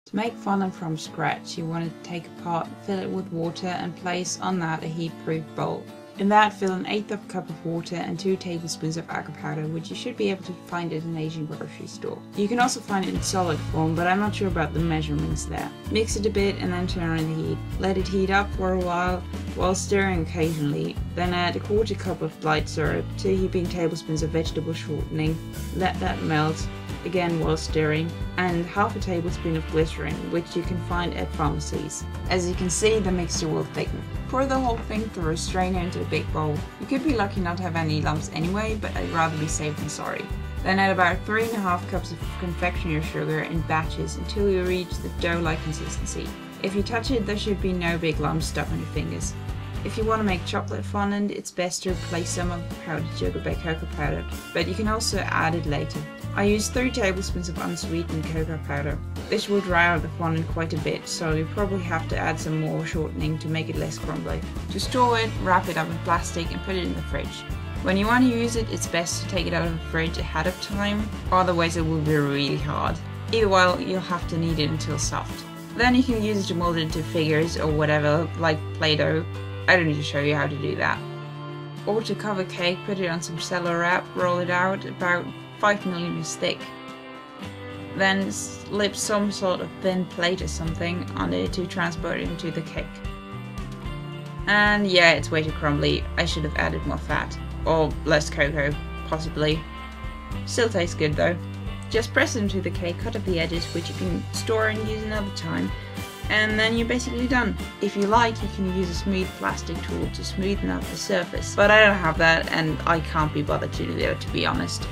To make fondant from scratch, you want to take a pot, fill it with water and place on that a heat-proof bowl. In that, fill an 1/8 of a cup of water and 2 tablespoons of agar powder, which you should be able to find at an Asian grocery store. You can also find it in solid form, but I'm not sure about the measurements there. Mix it a bit and then turn on the heat. Let it heat up for a while stirring occasionally. Then add a 1/4 cup of light syrup, 2 heaping tablespoons of vegetable shortening. Let that melt, again while stirring, and 1/2 tablespoon of glycerin, which you can find at pharmacies. As you can see, the mixture will thicken. Pour the whole thing through a strainer into a big bowl. You could be lucky not to have any lumps anyway, but I'd rather be safe than sorry. Then add about 3½ cups of confectionary sugar in batches until you reach the dough-like consistency. If you touch it, there should be no big lumps stuck on your fingers. If you want to make chocolate fondant, it's best to replace some of the powdered sugar by cocoa powder, but you can also add it later. I use 3 tablespoons of unsweetened cocoa powder. This will dry out the fondant quite a bit, so you probably have to add some more shortening to make it less crumbly. To store it, wrap it up in plastic and put it in the fridge. When you want to use it, it's best to take it out of the fridge ahead of time, otherwise it will be really hard. Either way, you'll have to knead it until soft. Then you can use it to mold it into figures or whatever, like Play-Doh. I don't need to show you how to do that. Or to cover cake, put it on some cello wrap, roll it out about 5 mm thick. Then slip some sort of thin plate or something on it to transport it into the cake. And yeah, it's way too crumbly. I should have added more fat. Or less cocoa, possibly. Still tastes good though. Just press it into the cake, cut up the edges, which you can store and use another time. And then you're basically done. If you like, you can use a smooth plastic tool to smoothen out the surface. But I don't have that and I can't be bothered to do that, to be honest.